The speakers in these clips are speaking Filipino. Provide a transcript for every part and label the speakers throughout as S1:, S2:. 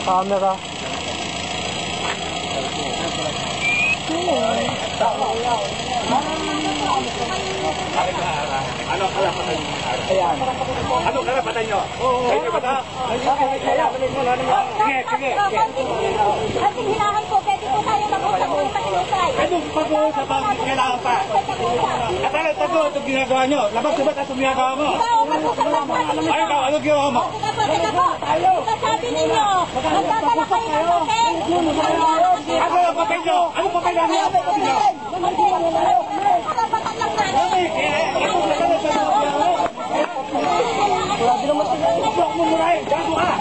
S1: camera.
S2: Ano kalapatan nyo? Ayan. Ano kalapatan nyo? Sa inyo ba ito? Sige, sige.
S3: Kasi hinahan ko, pwede po tayo mag-usap.
S2: Anong pag-uusap ang kailangan pa? At ano ito ginagawa nyo? Labas ba ito ginagawa mo? Ay, ikaw, ano ginawa mo?
S3: Sabi ninyo, magdadala kayo ng papel.
S2: Ano ang papel nyo? Anong papel nyo?
S3: Karapatan lang namin.
S2: Grabe naman ito. Block mo muna eh. Gago ka.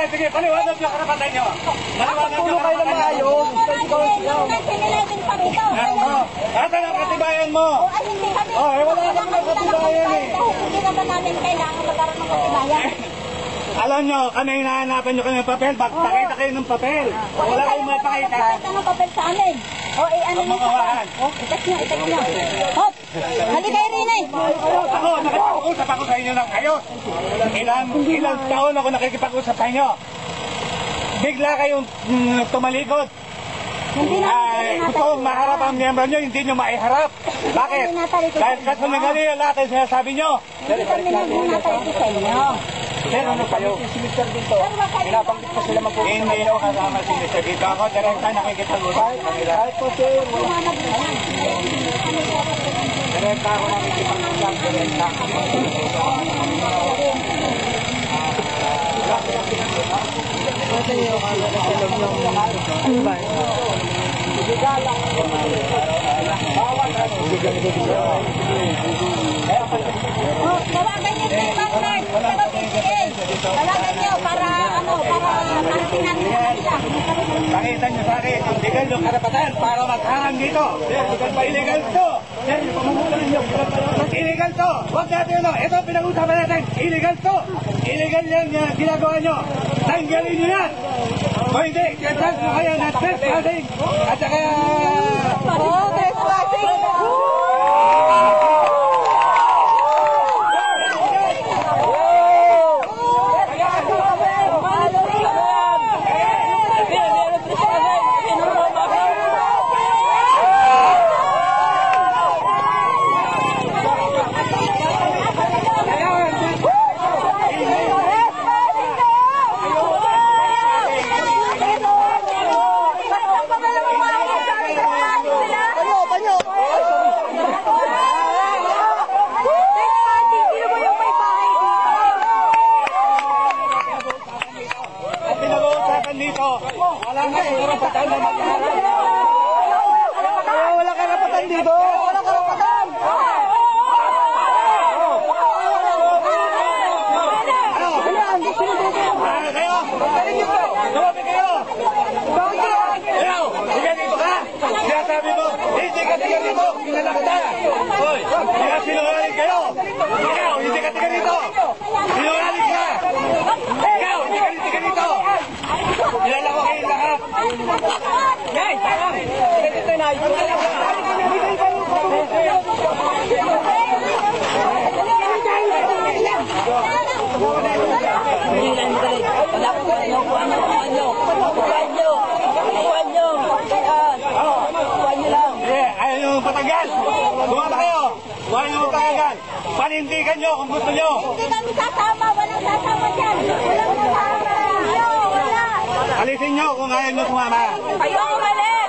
S2: Sige, paliwanag yung karapatan nyo. Paliwanag yung karapatan nyo. At ang katibayan mo? Wala naman ang katibayan eh.
S3: Hindi naman namin kailangan magkaroon ng katibayan.
S2: Alam nyo, kami hinahanapan nyo kayo ng papel. Pakita kayo ng papel. Wala kayong mapakita.
S3: Pakita ng papel sa amin. Ano mo sa akin? Itas nyo. Hop! Hali kayo rin eh.
S2: Ako, nakikipag-usap ako sa inyo ng ayos. Ilang taon ako nakikipag-usap sa inyo. Bigla kayong tumalikod. Gusto kong maharap ang miyembro nyo, hindi nyo maiharap. Bakit? Dahil kasunagaling ang lahat ang sinasabi nyo.
S3: Hindi kami nagnatalito sa inyo.
S2: Sir, ano kayo? Si Mr. dito. Pinapanggit ko sila mag-usap. Hindi ako kasama si Mr. dito. Ako, direkta nakikipag-usap. Kahit po, sir. Direkta ako nakikipag-usap. Direkta.
S1: Ano ba?
S3: Tawagan niyo si Partner. Tawagan niyo para parating natin sila.
S2: Pakita nyo sa akin ang legal yung karapatan para magharang dito. Illegal to. Illegal to. Huwag natin ito pinag-usapan natin. Illegal to. Illegal yan ginagawa nyo. Tanggalin nyo yan. O hindi, kasal mo kayo na trespassing. At saka...
S3: Trespassing!
S2: Wala karapatan na magharap.
S1: Wala karapatan dito. Wala karapatan.
S2: Kayo! Tumabi kayo! Ayaw! Higa dito ka! Sinasabi mo, hindi ka tiga dito! Kinala ka na! Hoy! Kaya sinungaling kayo! Ikaw! Hindi ka tiga dito! Sinungaling ka! Ikaw! Hindi ka tiga dito! Kilala ko kayo lahat! Nay! Tama! Hindi dito na! Ayaw nyo patagal! Dumama kayo! Huwag nyo patagal! Panindigan nyo kung gusto nyo!
S3: Hindi kami sasama! Walang sasama dyan! Walang sasama! Wala!
S2: Alisin nyo kung ayaw nyo sumama!
S3: Ayaw umalis!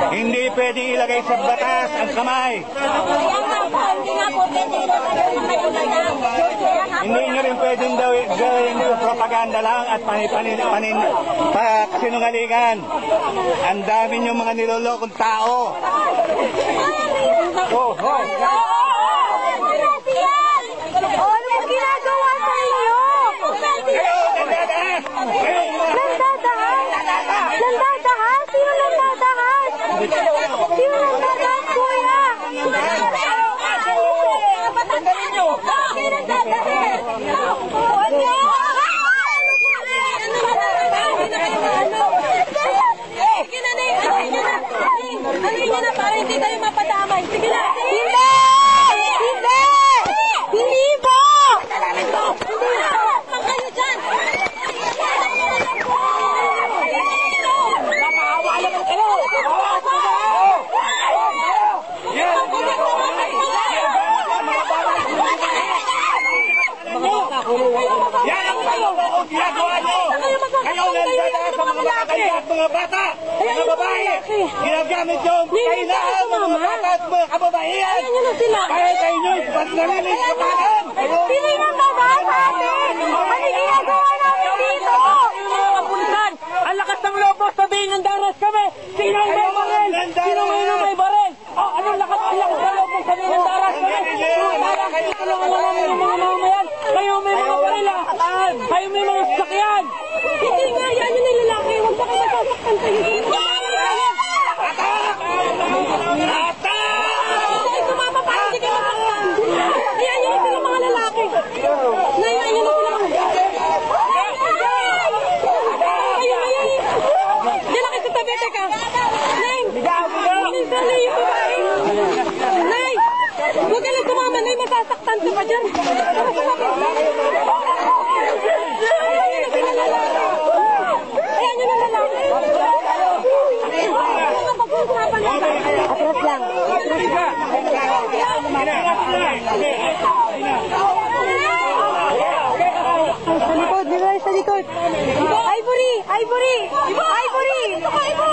S2: Hindi pwede ilagay sa batas ang kamay!
S3: Kaya nga po, hindi nga po pwede ilagay sa kanyang batas.
S2: Hindi nyo rin pwedeng gawin propaganda lang at kasinungalingan. Ang dami nyo mga nilolokong tao.
S3: Anong ginagawa sa inyo?
S2: Nandadahas!
S3: Nandadahas? Sino nandadahas? Sino nandadahas, kuya?
S2: mga bata, mga babae, ginagamit yung kahinaan ng mga bata at mga kababaihan.
S3: Ayan yun na sila.
S2: Kaya kayo nyo'y nalilis sa kanan.
S3: Pili ng baba sa atin! Ano ginagawa namin dito? Mga kapulisan, ang lakas ng loob mo, sabihin ng daras kami! Sino ang may baril? Sino may baril? Oh, anong lakas ng loob mo, sabihin ng daras kami? Kayo tulungan na namin yung mga mamamayan! Kayo may mga baril ah! Kayo may mga sasakyan! Hindi nga, yan yung nilalaki! Huwag na kayo masasaktan kayo! Ay, sumama pa! Hindi kayo masaktan! Ayan yun sila mga lalaki! Nay, ayan yun sila mga lalaki! Ayun, ayun! Diyan lang kayo sa tabi, teka! Nay! Nay, yung babae! Nay! Huwag ka lang sumama, Nay! Masasaktan ka pa dyan! Ayan yun ang lalaki! Atras lang! Sa likod, dito sa likod. Ivory! Ivory! Ivory! Sakay mo!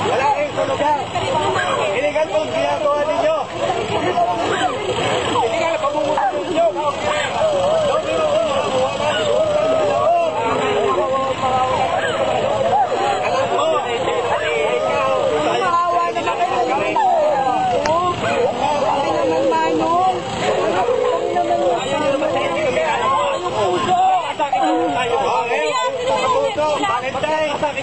S2: Wala kayong tulugan. Iligan po ginagawa ninyo. Iligan, pag-umutot ninyo. Bakit tayo?